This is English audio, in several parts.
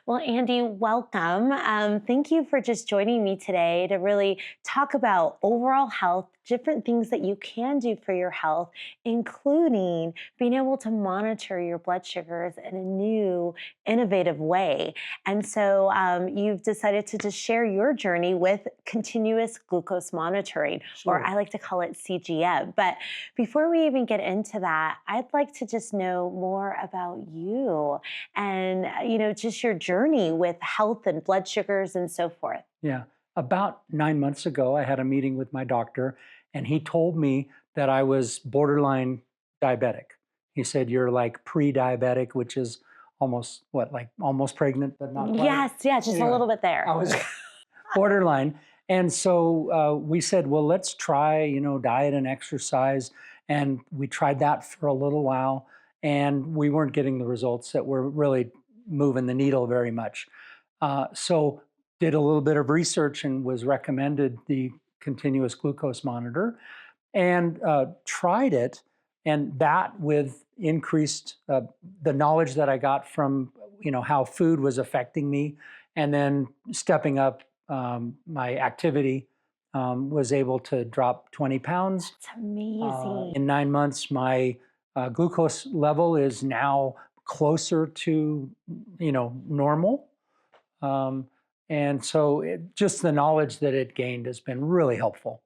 Well, Andy, welcome. Thank you for just joining me today to really talk about overall health, different things that you can do for your health, including being able to monitor your blood sugars in a new, innovative way. And so you've decided to just share your journey with continuous glucose monitoring, or Sure. I like to call it CGM. But before we even get into that, I'd like to just know more about you and just your journey with health and blood sugars and so forth. Yeah. About 9 months ago, I had a meeting with my doctor, and he told me that I was borderline diabetic. He said, "You're like pre-diabetic," which is almost what, like almost pregnant, but not quite. Yes, yeah, just a Anyway, little bit I there. was borderline. And so we said, well, let's try, diet and exercise. And we tried that for a little while, and we weren't getting the results that were really moving the needle very much. So did a little bit of research and was recommended the continuous glucose monitor and tried it. And that with increased the knowledge that I got from, how food was affecting me, and then stepping up my activity, was able to drop 20 pounds. It's amazing. In 9 months, my glucose level is now closer to, normal. Um, and so just the knowledge that it gained has been really helpful.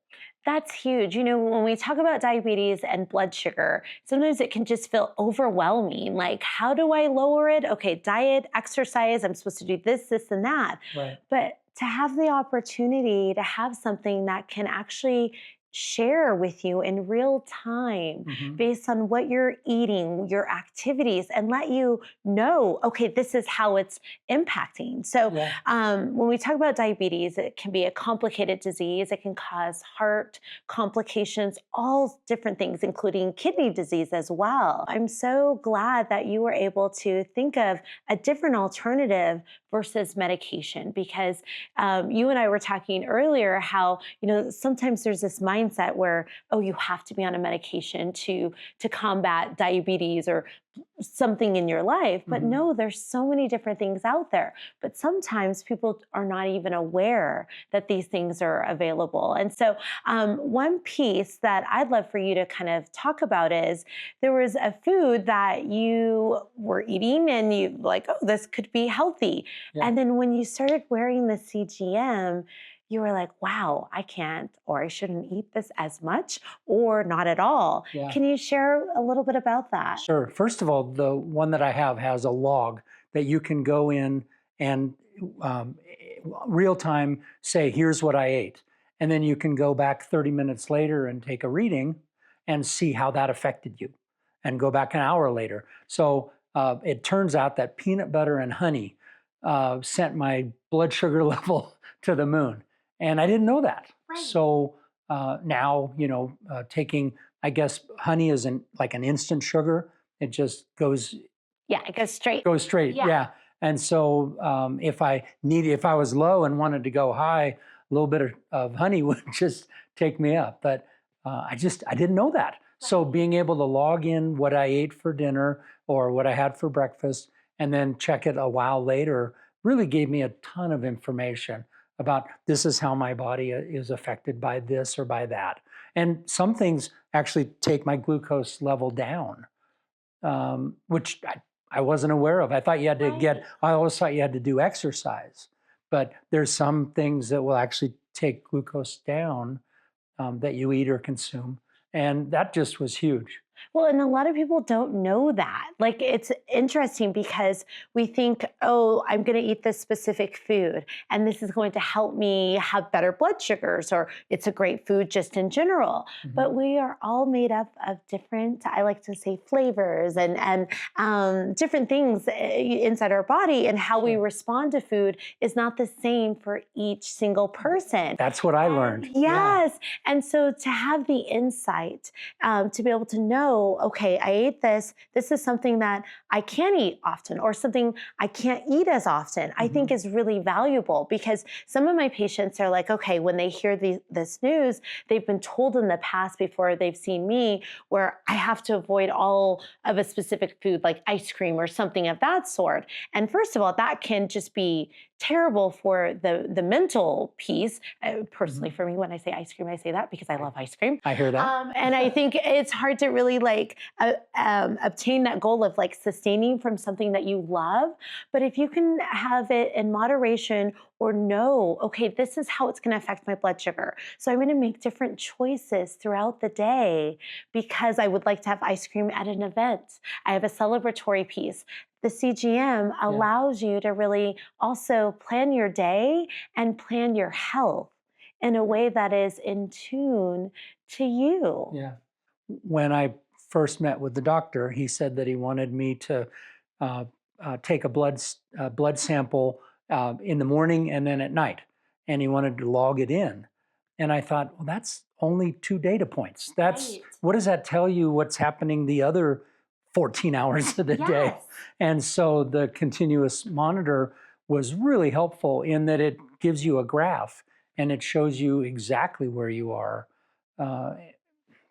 That's huge. When we talk about diabetes and blood sugar, sometimes it can just feel overwhelming. Like, how do I lower it? Okay, diet, exercise, I'm supposed to do this, and that. Right. But to have the opportunity to have something that can actually share with you in real time Hmm. based on what you're eating, your activities, and let you know, okay, this is how it's impacting. So Yeah. when we talk about diabetes, it can be a complicated disease. It can cause heart complications, all different things, including kidney disease as well. I'm so glad that you were able to think of a different alternative versus medication, because you and I were talking earlier how, sometimes there's this mindset where, oh, you have to be on a medication to combat diabetes or something in your life. But Hmm. no, there's so many different things out there. But sometimes people are not even aware that these things are available. And so one piece that I'd love for you to kind of talk about is there was a food that you were eating and you like, oh, this could be healthy. Yeah. And then when you started wearing the CGM, you were like, wow, I can't, or I shouldn't eat this as much, or not at all. Yeah. Can you share a little bit about that? Sure. First of all, the one that I have has a log that you can go in and um, real time say, here's what I ate. And then you can go back 30 minutes later and take a reading and see how that affected you, and go back an hour later. So it turns out that peanut butter and honey sent my blood sugar level to the moon. And I didn't know that. Right. So now, taking, I guess honey is like an instant sugar. It just Yeah, it goes straight. goes straight. Yeah. Yeah. And so if I was low and wanted to go high, a little bit of honey would just take me up. But I didn't know that. So being able to log in what I ate for dinner or what I had for breakfast, and then check it a while later, really gave me a ton of information about this is how my body is affected by this or by that. And some things actually take my glucose level down, which I wasn't aware of. I thought you had to Right. I always thought you had to do exercise, but there's some things that will actually take glucose down, that you eat or consume. And that just was huge. Well, and a lot of people don't know that. Like, it's interesting because we think, oh, I'm going to eat this specific food and this is going to help me have better blood sugars, or it's a great food just in general. Mhm. But we are all made up of different, I like to say, flavors and different things inside our body, and how we Sure. respond to food is not the same for each single person. That's what I learned. Yeah. Yes. And so to have the insight, to be able to know, know, okay, I ate this. This is something that I can eat often or something I can't eat as often, I think is really valuable, because some of my patients are like, okay, when they hear this news, they've been told in the past before they've seen me where I have to avoid all of a specific food like ice cream or something of that sort. And first of all, that can just be terrible for the mental piece. Personally, for me, when I say ice cream, I say that because I love ice cream. I hear that. And I think it's hard to really like obtain that goal of like sustaining from something that you love. But if you can have it in moderation, or know, okay, this is how it's going to affect my blood sugar. So I'm going to make different choices throughout the day because I would like to have ice cream at an event. I have a celebratory piece. The CGM allows you to really also plan your day and plan your health in a way that is in tune to you. Yeah. When I first met with the doctor, he said that he wanted me to uh, take a blood sample in the morning and then at night, and he wanted to log it in. And I thought, well, that's only 2 data points. That's what does that tell you? What's happening the other 14 hours of the day? And so the continuous monitor was really helpful in that it gives you a graph and it shows you exactly where you are.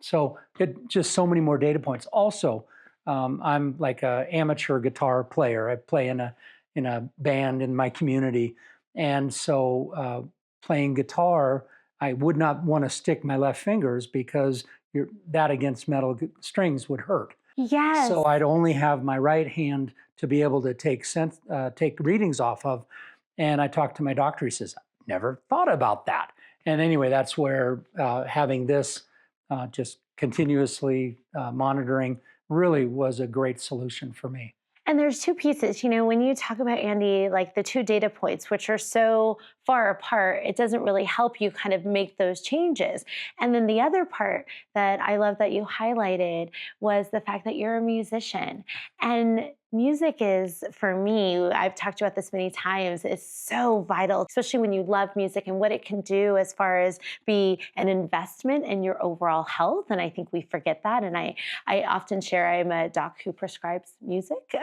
So it just so many more data points. Also, I'm like an amateur guitar player. I play in a band in my community, and so playing guitar, I would not want to stick my left fingers because that against metal strings would hurt. Yes. So I'd only have my right hand to be able to take readings off of. And I talked to my doctor. He says, "Never thought about that." And anyway, that's where having this just continuously monitoring really was a great solution for me. And there's 2 pieces, when you talk about, Andy, like the 2 data points, which are so far apart, it doesn't really help you kind of make those changes. And then the other part that I love that you highlighted was the fact that you're a musician. And music is, for me, I've talked about this many times, is so vital, especially when you love music and what it can do as far as be an investment in your overall health. And I think we forget that. And I often share I'm a doc who prescribes music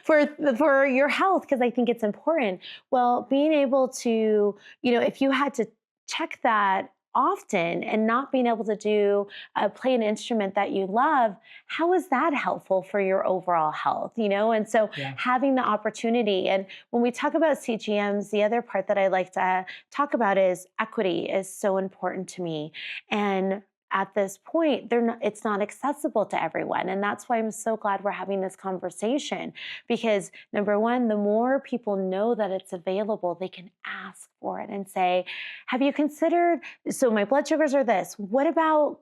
for your health because I think it's important. Well, being able to, if you had to check that often and not being able to play an instrument that you love, how is that helpful for your overall health? And so having the opportunity. And when we talk about CGMs, the other part that I like to talk about is equity is so important to me. And at this point, it's not accessible to everyone. And that's why I'm so glad we're having this conversation, because number one, the more people know that it's available, they can ask for it and say, have you considered, so my blood sugars are this, what about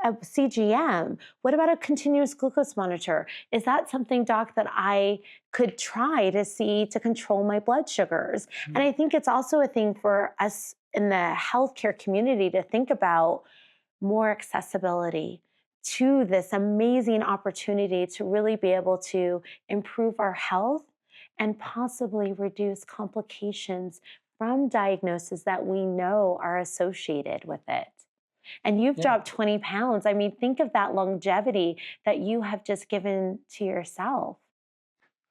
a CGM? What about a continuous glucose monitor? Is that something, doc, that I could try to see to control my blood sugars? And I think it's also a thing for us in the healthcare community to think about more accessibility to this amazing opportunity to really be able to improve our health and possibly reduce complications from diagnoses that we know are associated with it. And you've dropped 20 pounds. I mean, think of that longevity that you have just given to yourself.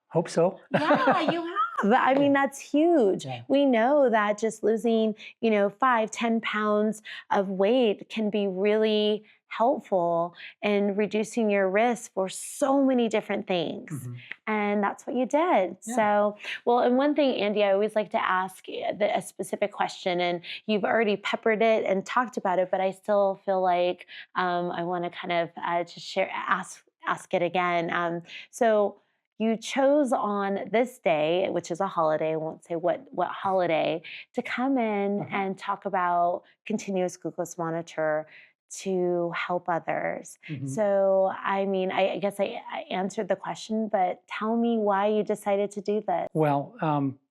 Hope so. Yeah, you have. I mean, that's huge. Yeah. We know that just losing, 5, 10 pounds of weight can be really helpful in reducing your risk for so many different things. And that's what you did. Yeah. So, well, and one thing, Andy, I always like to ask a specific question, and you've already peppered it and talked about it, but I still feel like I want to kind of just ask it again. So you chose on this day, which is a holiday, I won't say what holiday, to come in and talk about continuous glucose monitor to help others. So, I mean, I guess I answered the question, but tell me why you decided to do this. Well,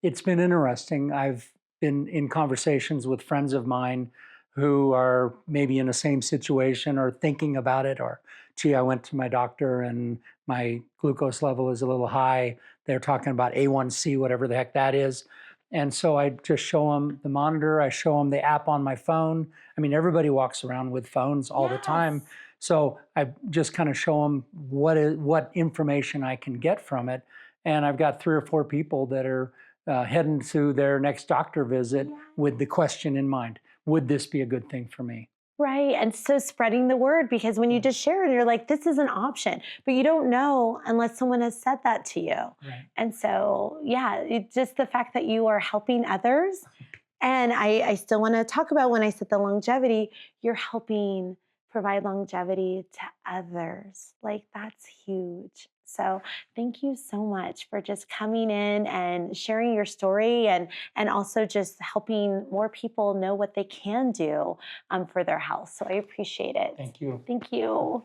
it's been interesting. I've been in conversations with friends of mine who are maybe in the same situation or thinking about it, or, gee, I went to my doctor and my glucose level is a little high. They're talking about A1C, whatever the heck that is. And so I just show them the monitor. I show them the app on my phone. I mean, everybody walks around with phones all the time. So I just kind of show them what information I can get from it. And I've got 3 or 4 people that are heading to their next doctor visit with the question in mind: would this be a good thing for me? Right. And so spreading the word, because when you just share it, you're like, this is an option, but you don't know unless someone has said that to you. Right. And so, yeah, it's just the fact that you are helping others. And I still want to talk about when I said the longevity, you're helping provide longevity to others. Like, that's huge. So thank you so much for just coming in and sharing your story, and also just helping more people know what they can do for their health. So I appreciate it. Thank you. Thank you.